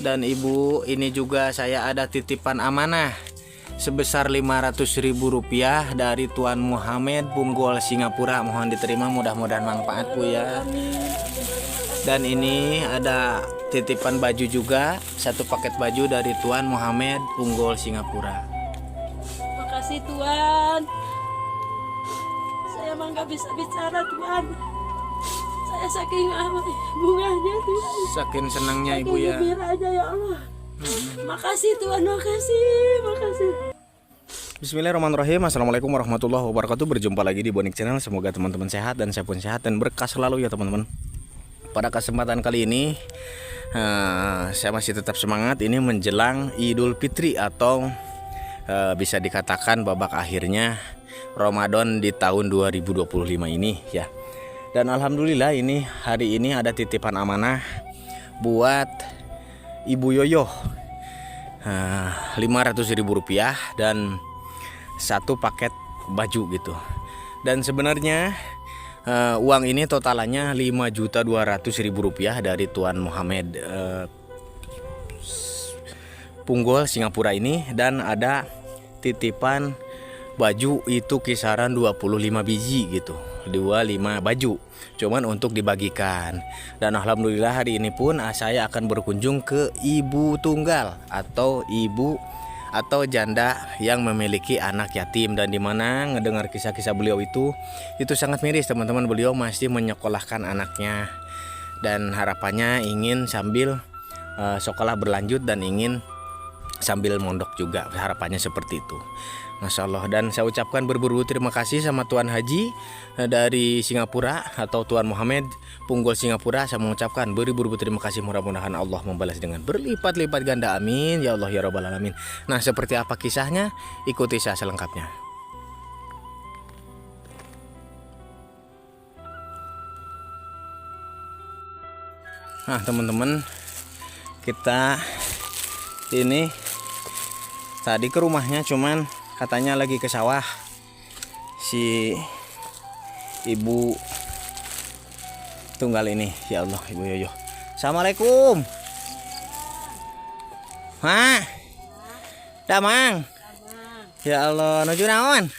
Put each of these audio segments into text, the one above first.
Dan ibu, ini juga saya ada titipan amanah sebesar Rp500.000 dari Tuan Muhammad Punggol Singapura. Mohon diterima, mudah-mudahan manfaat Bu ya. Dan ini ada titipan baju juga, satu paket baju dari Tuan Muhammad Punggol Singapura. Makasih Tuan. Saya emang gak bisa bicara Tuan. Saya saking bunganya Tuan. Saking senangnya Saking Ibu ya. gembiranya ya Allah. Makasih Tuan, makasih. Bismillahirrahmanirrahim. Assalamualaikum warahmatullahi wabarakatuh. Berjumpa lagi di Bonik Channel. Semoga teman-teman sehat dan saya pun sehat dan berkah selalu ya teman-teman. Pada kesempatan kali ini saya masih tetap semangat. Ini menjelang Idul Fitri atau bisa dikatakan babak akhirnya Ramadan di tahun 2025 ini ya. Dan alhamdulillah ini hari ini ada titipan amanah buat Ibu Yoyo, Rp500.000 dan satu paket baju gitu. Dan sebenarnya uang ini totalannya Rp5.200.000 dari Tuan Muhammad Punggol Singapura ini. Dan ada titipan baju itu kisaran 25 biji gitu, 25 baju cuman untuk dibagikan. Dan alhamdulillah hari ini pun saya akan berkunjung ke ibu tunggal atau ibu atau janda yang memiliki anak yatim. Dan dimana ngedengar kisah-kisah beliau itu sangat miris teman-teman. Beliau masih menyekolahkan anaknya dan harapannya ingin sambil sekolah berlanjut dan ingin sambil mondok juga, harapannya seperti itu. Masya Allah. Dan saya ucapkan berburu terima kasih sama Tuan Haji dari Singapura atau Tuan Muhammad Punggol Singapura. Saya mengucapkan beribu-ribu terima kasih. Mudah-mudahan Allah membalas dengan berlipat-lipat ganda, amin ya Allah ya Rabbal Alamin. Nah, seperti apa kisahnya? Ikuti saya selengkapnya. Nah teman-teman, kita ini tadi ke rumahnya, cuman katanya lagi ke sawah si ibu tunggal ini. Ya Allah, Ibu Yoyo. Assalamualaikum. Hah? Damang. Ya Allah, nuju naon?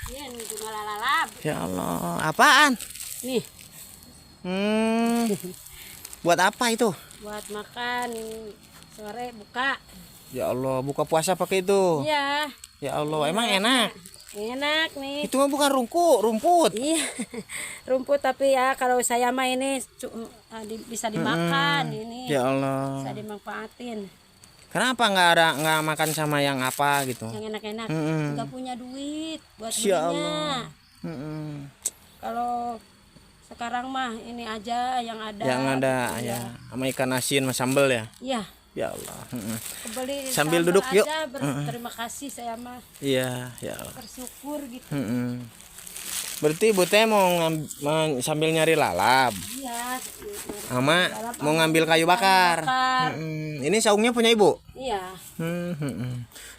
Ya Allah, apaan? Nih, Buat apa itu? buat makan sore buka. Ya Allah, buka puasa pakai itu. Iya. Ya Allah, emang enak. Enak nih. Itu mah bukan rumput. Iya, rumput tapi ya kalau saya mah ini bisa dimakan ini. Ya Allah. Bisa dimanfaatin. Kenapa nggak makan sama yang apa gitu? Yang enak-enak. Nggak punya duit buat Ya belinya. Allah. Kalau sekarang mah ini aja yang ada. Yang ada ya, sama ikan asin sama sambal ya. Iya. Ya Allah. Kembali Sambil duduk yuk. Terima kasih saya mah. Iya, ya Allah. Bersyukur gitu. Berarti Ibu teh mau sambil nyari lalap. Iya. Sama mau ngambil kayu bakar. Ini saungnya punya Ibu? Iya.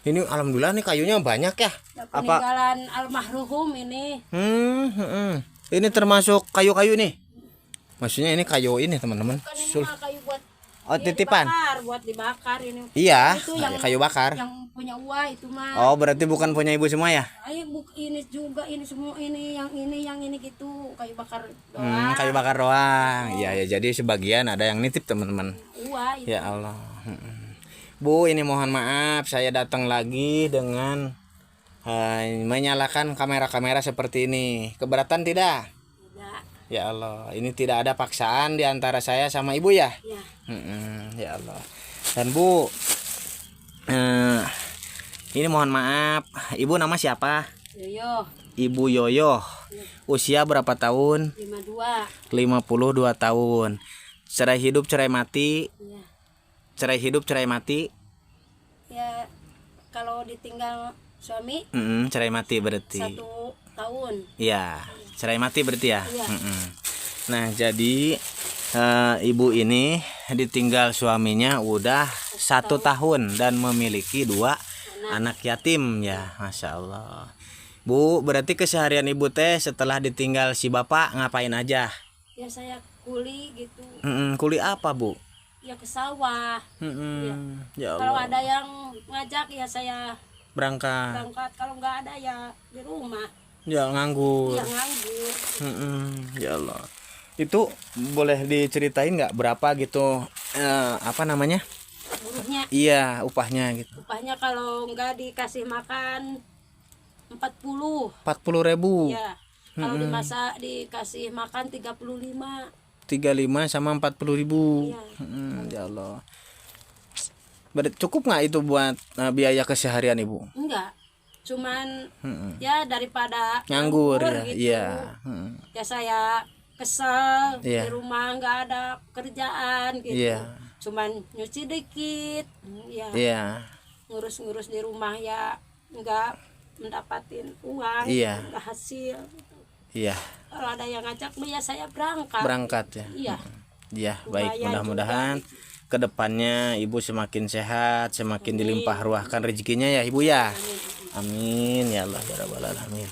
Ini alhamdulillah nih kayunya banyak ya. Peninggalan almarhum ini. Ini termasuk kayu-kayu nih. Maksudnya ini kayu ini teman-teman. Kan ini mah kayu buat titipan. Buat dibakar ini. Iya, Itu yang kayu bakar. Yang punya uang itu mah. Oh, berarti bukan punya Ibu semua ya? Ayo ini juga ini semua ini yang ini gitu kayu bakar doang. Kayu bakar doang. Iya ya, jadi sebagian ada yang nitip teman-teman. Uang itu. Ya Allah. Bu, ini mohon maaf saya datang lagi dengan menyalakan kamera-kamera seperti ini. Keberatan tidak? Tidak. Ya Allah, ini tidak ada paksaan di antara saya sama Ibu ya? Ya. Ya Allah. Dan Bu, ini mohon maaf, Ibu nama siapa? Yoyo. Ibu Yoyo. Usia berapa tahun? 52. 52 tahun. Cerai hidup, cerai mati. Iya. Cerai hidup, cerai mati. Ya kalau ditinggal suami Cerai mati berarti. 1 tahun. Iya, cerai mati berarti ya. Iya. Nah, jadi ibu ini ditinggal suaminya udah 1 tahun dan memiliki 2 anak yatim ya, Masya Allah. Bu, berarti keseharian Ibu teh setelah ditinggal si bapak ngapain aja? Ya saya kuli gitu. Kuli apa Bu? ya ke sawah. Iya. Ya Kalau Allah. ada yang ngajak ya saya Berangkat. berangkat, kalau nggak ada ya di rumah. Ya nganggur. Ya nganggur. Ya Allah. Itu boleh diceritain nggak berapa gitu apa namanya? Buruhnya, Iya, upahnya gitu. upahnya kalau nggak dikasih makan 40. 40.000. Ya. Kalau dimasak dikasih makan 35. 35 sama 40.000. Iya. Ya Allah. Berarti cukup nggak itu buat biaya keseharian ibu? Enggak. Cuman ya daripada Nganggur ya. gitu. Iya. Ya saya kesel Iya. di rumah nggak ada kerjaan gitu. Iya. Cuman nyuci dikit, ya Iya. ngurus-ngurus di rumah ya nggak mendapatin uang, Iya. nggak hasil. Iya. Kalau ada yang ngajak ya saya berangkat. Berangkat ya. Iya. Ya, baik, Lumayan mudah-mudahan kedepannya ibu semakin sehat, semakin dilimpah ruahkan rezekinya ya ibu ya. Amin ya Allah ya Rabbal alamin.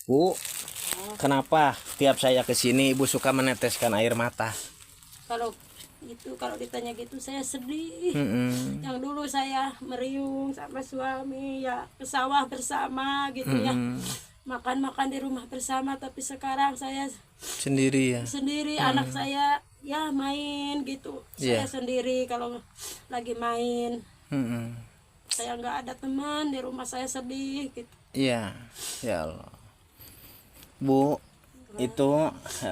Bu, kenapa tiap saya kesini ibu suka meneteskan air mata? Kalau ditanya gitu saya sedih. Mm-mm. Yang dulu saya meriung sama suami ya ke sawah bersama gitu ya. Makan-makan di rumah bersama, tapi sekarang saya Sendiri ya. sendiri, anak saya ya main gitu. Iya. Saya sendiri kalau lagi main. Mm-mm. Saya nggak ada teman di rumah, saya sedih gitu. Iya, ya Allah. Bu, itu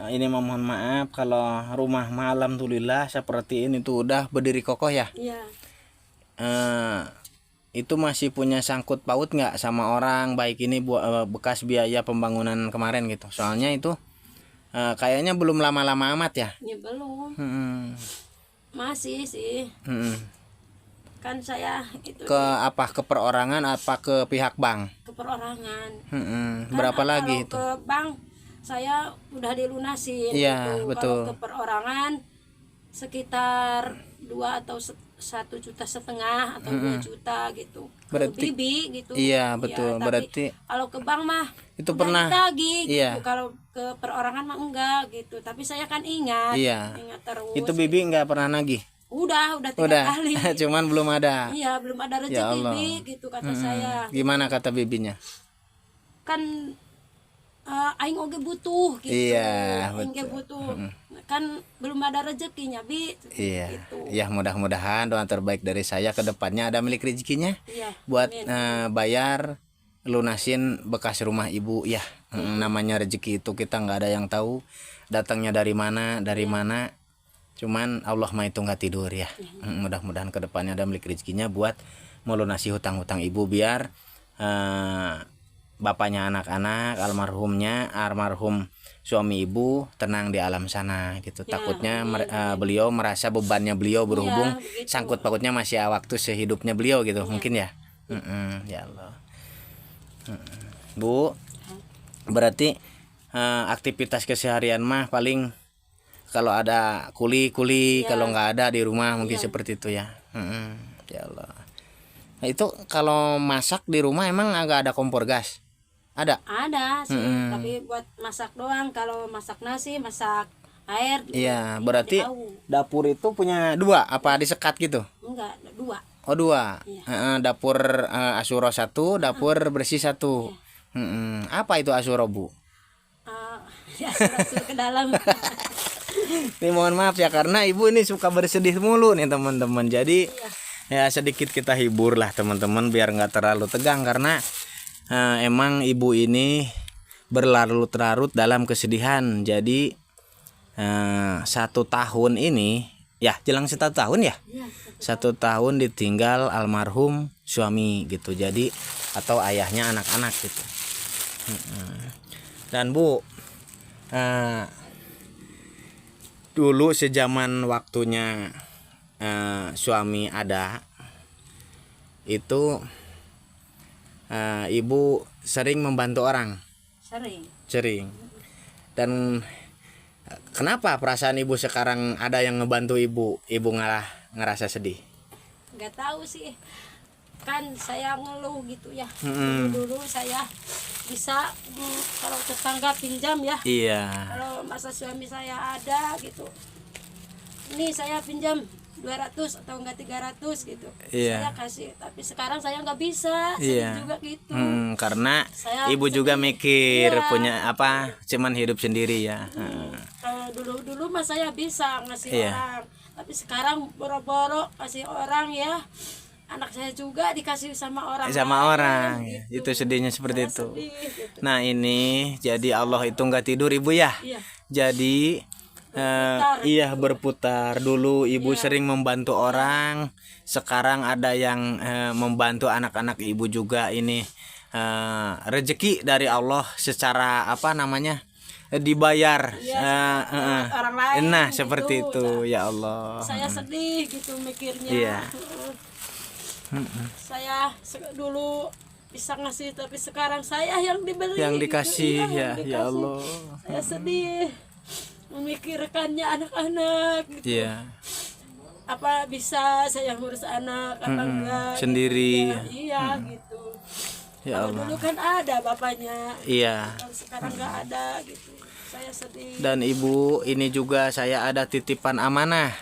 ini mohon maaf kalau rumah malam alhamdulillah seperti ini tuh udah berdiri kokoh ya. Iya. Itu masih punya sangkut paut nggak sama orang baik ini bekas biaya pembangunan kemarin gitu. Soalnya itu kayaknya belum lama-lama amat ya. Ya belum. Mm-mm. Masih sih. Mm-mm. Kan saya itu Ke apa ke perorangan apa ke pihak bank? ke perorangan. Mm-mm. Kan Berapa lagi kalau itu? ke bank saya udah dilunasin Iya, gitu. betul. Kalau ke perorangan sekitar 1,5 juta atau 2 juta gitu. Berarti- Ke bibi gitu. Iya, betul. tapi Berarti kalau ke bank mah itu udah pernah- ditagih gitu. iya. Kalau ke perorangan mah enggak gitu. Tapi saya kan ingat. Iya. Ingat terus. itu bibi nggak pernah nagih. Udah 3 Udah, kali. cuman belum ada. Iya, belum ada rezeki Ya Allah. Bi, gitu kata saya. Gimana kata bibinya? Kan aing oge butuh gitu. Iya, Aing oge butuh. Kan belum ada rezekinya, Bi. Iya, Gitu. ya mudah-mudahan doa terbaik dari saya ke depannya ada milik rezekinya Iya. buat amin. bayar lunasin bekas rumah ibu ya. Namanya rezeki itu kita nggak ada yang tahu datangnya dari mana, Cuman Allah mah itu nggak tidur ya. Mudah-mudahan ke depannya ada milik rezekinya buat melunasi hutang-hutang ibu biar bapaknya anak-anak almarhum suami ibu tenang di alam sana gitu. Takutnya beliau merasa bebannya beliau berhubung begitu. sangkut pautnya masih waktu sehidupnya beliau gitu mungkin ya. Ya Allah. Bu, berarti aktivitas keseharian mah paling kalau ada kuli kalau nggak ada di rumah mungkin seperti itu ya. Ya Allah. Nah, itu kalau masak di rumah emang agak ada kompor gas? Ada? Ada sih, tapi buat masak doang. Kalau masak nasi, masak air. Iya, di berarti au. dapur itu punya dua apa disekat gitu? Enggak, 2. Oh dua. Iya. Dapur Asuro satu, dapur bersih satu. Apa itu Asuro bu? Ya surat ke dalam. Ini mohon maaf ya karena ibu ini suka bersedih mulu nih teman-teman. Jadi ya sedikit kita hibur lah teman-teman biar nggak terlalu tegang karena emang ibu ini berlarut-larut dalam kesedihan. Jadi 1 tahun ini ya jelang 1 tahun ya. Iya. 1 tahun ditinggal almarhum suami gitu. Jadi atau ayahnya anak-anak gitu. Dan bu dulu sejaman waktunya suami ada itu ibu sering membantu orang Sering. dan kenapa perasaan ibu sekarang ada yang ngebantu ibu malah ngerasa sedih? Nggak tahu sih. kan saya ngeluh gitu ya. Mm-mm. Dulu saya bisa kalau tetangga pinjam ya. Iya. Kalau masa suami saya ada gitu, ini saya pinjam 200 atau enggak 300 gitu, Iya. saya kasih. Tapi sekarang saya nggak bisa, Iya. sedih juga gitu. Karena Saya ibu juga sedih. mikir Iya. punya apa, cuman hidup sendiri ya. Kalau dulu mah saya bisa ngasih Iya. orang, tapi sekarang boro-boro kasih orang ya. Anak saya juga dikasih sama orang Sama lain, orang ya. gitu. Itu sedihnya seperti Saya itu. sedih, gitu. Nah ini jadi Allah itu nggak tidur ibu ya. Iya. Jadi iya berputar. Dulu ibu sering membantu orang, sekarang ada yang membantu anak-anak ibu juga. Ini rezeki dari Allah secara apa namanya, dibayar. Orang lain Nah gitu. seperti itu ya Allah. Saya sedih gitu mikirnya. Iya. Saya dulu bisa ngasih, tapi sekarang saya yang diberi, Yang gitu. dikasih Iya, ya, yang ya dikasih. Allah. Saya sedih memikirkannya anak-anak gitu. Iya. Apa bisa saya ngurus anak apa enggak Sendiri. gitu ya. Iya gitu. Ya Kalau Allah. dulu kan ada bapaknya, Iya. kalau sekarang nggak ada gitu. Saya sedih. Dan ibu ini juga saya ada titipan amanah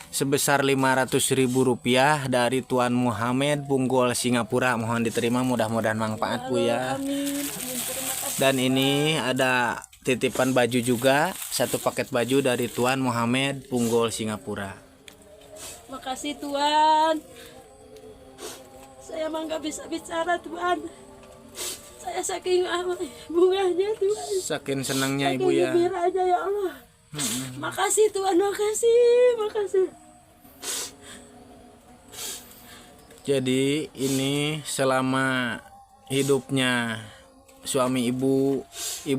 sebesar Rp500.000 dari Tuan Muhammad Punggol Singapura. Mohon diterima, mudah-mudahan manfaat Bu ya. Amin. Amin. Terima kasih. Dan ini ada titipan baju juga, satu paket baju dari Tuan Muhammad Punggol Singapura. Makasih Tuhan. Saya mah nggak bisa bicara Tuhan. Saya saking bunganya Tuhan. Saking senangnya Saking ibu ya. gembiranya ya Allah. Makasih Tuhan, makasih, makasih. Jadi ini selama hidupnya suami ibu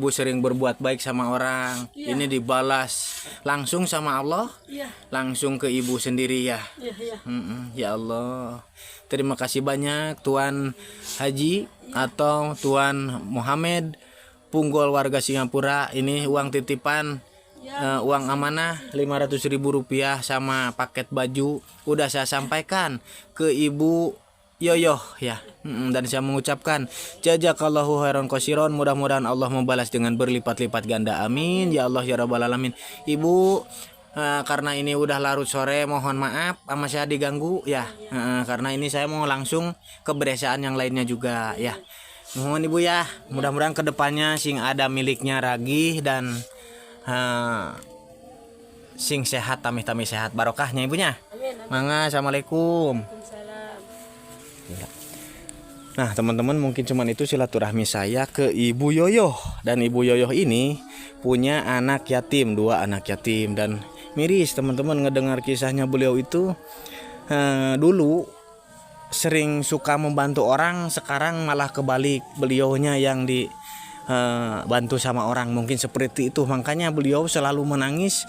sering berbuat baik sama orang. Iya. Ini dibalas langsung sama Allah, Iya, langsung ke ibu sendiri ya. iya, iya. Ya Allah, terima kasih banyak Tuan Haji atau Tuan Muhammad Punggol warga Singapura. Ini uang titipan, uang amanah Rp500.000 sama paket baju udah saya sampaikan ke Ibu Yoyoh ya. Dan saya mengucapkan jazakallahu khairan qasiron, mudah-mudahan Allah membalas dengan berlipat-lipat ganda, amin ya Allah ya rabbal alamin. Ibu, karena ini udah larut sore, mohon maaf sama saya diganggu ya. Karena ini saya mau langsung kebiasaan yang lainnya juga ya. Mohon ibu ya, mudah-mudahan kedepannya sing ada miliknya ragih dan sing sehat, tamih-tamih sehat, barokahnya ibunya. Amin. Mangga, assalamualaikum. Salam. Nah teman-teman, mungkin cuman itu silaturahmi saya ke Ibu Yoyoh. Dan Ibu Yoyoh ini punya anak yatim, 2 anak yatim. Dan miris teman-teman ngedengar kisahnya. Beliau itu dulu sering suka membantu orang, sekarang malah kebalik, beliaunya yang dibantu sama orang. Mungkin seperti itu, makanya beliau selalu menangis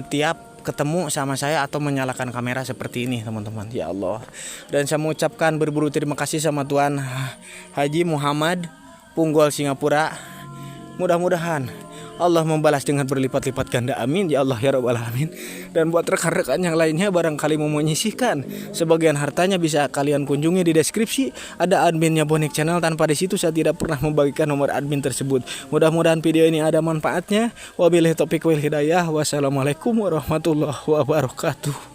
tiap ketemu sama saya atau menyalakan kamera seperti ini teman-teman ya Allah. Dan saya mengucapkan berburu terima kasih sama Tuan Haji Muhammad Punggol Singapura. Mudah-mudahan Allah membalas dengan berlipat-lipat ganda, amin ya Allah ya rabbal alamin. Dan buat rekan-rekan yang lainnya barangkali mau menyisihkan sebagian hartanya, bisa kalian kunjungi di deskripsi, ada adminnya Bonek Channel. Tanpa di situ saya tidak pernah membagikan nomor admin tersebut. Mudah-mudahan video ini ada manfaatnya. Wabillahi taufiq wal hidayah. Wassalamualaikum warahmatullahi wabarakatuh.